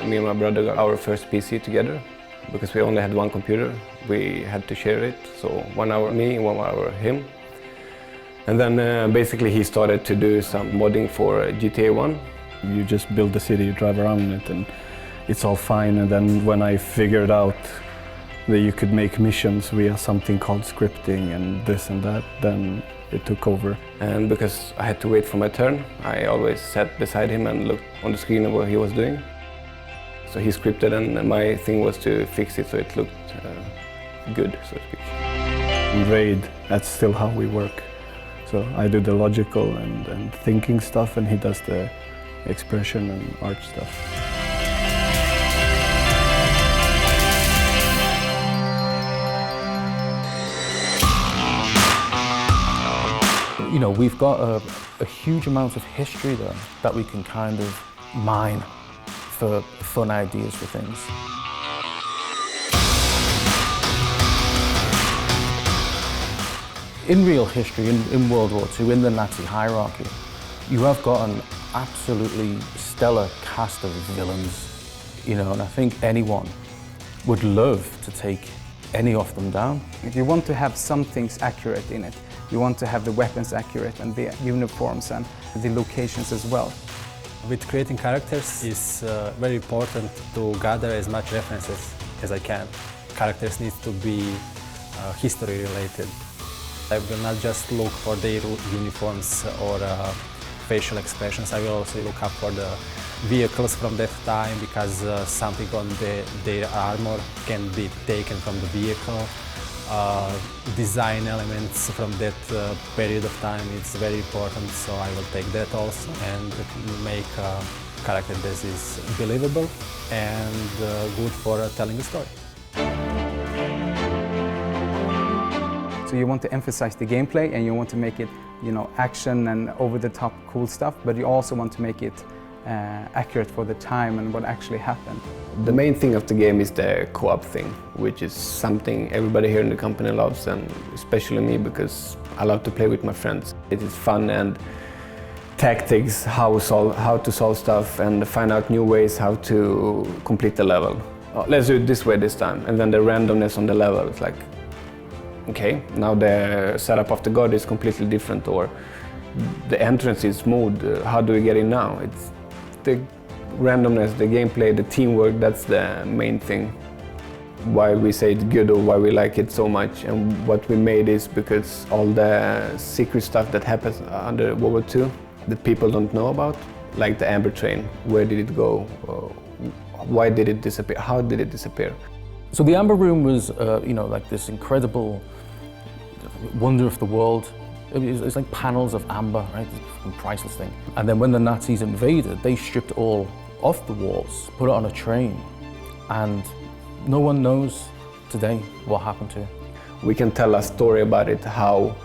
Me and my brother got our first PC together because we only had one computer. We had to share it, so 1 hour me, 1 hour him. And then basically he started to do some modding for GTA 1. You just build the city, you drive around in it, and it's all fine. And then when I figured out that you could make missions via something called scripting and this and that, then it took over. And because I had to wait for my turn, I always sat beside him and looked on the screen of what he was doing. So he scripted, and my thing was to fix it so it looked good, so to speak. In Raid, that's still how we work. So I do the logical and thinking stuff, and he does the expression and art stuff. You know, we've got a huge amount of history there that we can kind of mine for fun ideas for things. In real history, in World War II, in the Nazi hierarchy, you have got an absolutely stellar cast of villains, you know, and I think anyone would love to take any of them down. You want to have some things accurate in it. You want to have the weapons accurate and the uniforms and the locations as well. With creating characters, it's very important to gather as much references as I can. Characters need to be history related. I will not just look for their uniforms or facial expressions. I will also look up for the vehicles from that time, because something on their armor can be taken from the vehicle. Design elements from that period of time, it's very important, so I will take that also and make a character that is believable and good for telling a story. So you want to emphasize the gameplay and you want to make it, you know, action and over-the-top cool stuff, but you also want to make it accurate for the time and what actually happened. The main thing of the game is the co-op thing, which is something everybody here in the company loves, and especially me, because I love to play with my friends. It is fun, and tactics, how to solve stuff and find out new ways how to complete the level. Oh, let's do it this way this time, and then the randomness on the level, it's like, okay, now the setup of the god is completely different, or the entrance is smooth, how do we get in now? It's the randomness, the gameplay, the teamwork, that's the main thing. Why we say it's good or why we like it so much, and what we made is because all the secret stuff that happens under World War II that people don't know about, like the Amber Train, where did it go? Why did it disappear? How did it disappear? So the Amber Room was, you know, like this incredible wonder of the world. It's like panels of amber, right? It's a priceless thing. And then when the Nazis invaded, they stripped it all off the walls, put it on a train, and no one knows today what happened to it. We can tell a story about it, how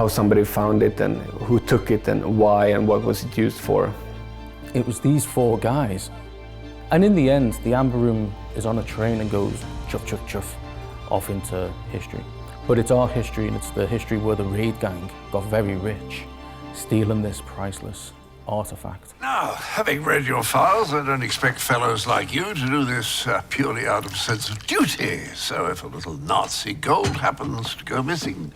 somebody found it and who took it and why and what was it used for. It was these 4 guys. And in the end, the Amber Room is on a train and goes chuff, chuff, chuff off into history. But it's our history, and it's the history where the Raid Gang got very rich, stealing this priceless artifact. Now, having read your files, I don't expect fellows like you to do this purely out of sense of duty. So if a little Nazi gold happens to go missing,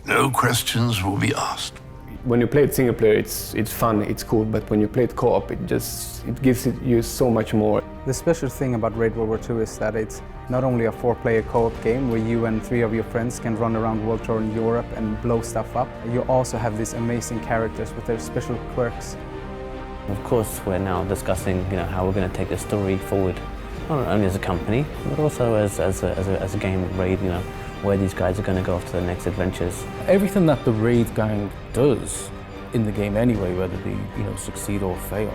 no questions will be asked. When you play it single player, it's fun, it's cool, but when you play it co-op, it gives you so much more. The special thing about Raid World War II is that it's not only a 4-player co-op game where you and 3 of your friends can run around World Tour in Europe and blow stuff up. You also have these amazing characters with their special quirks. Of course, we're now discussing, you know, how we're going to take the story forward, not only as a company, but also as a game Raid, you know, where these guys are going to go off to their next adventures. Everything that the Raid Gang does in the game anyway, whether they, you know, succeed or fail,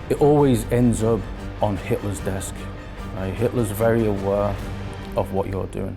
it always ends up on Hitler's desk. Right? Hitler's very aware of what you're doing.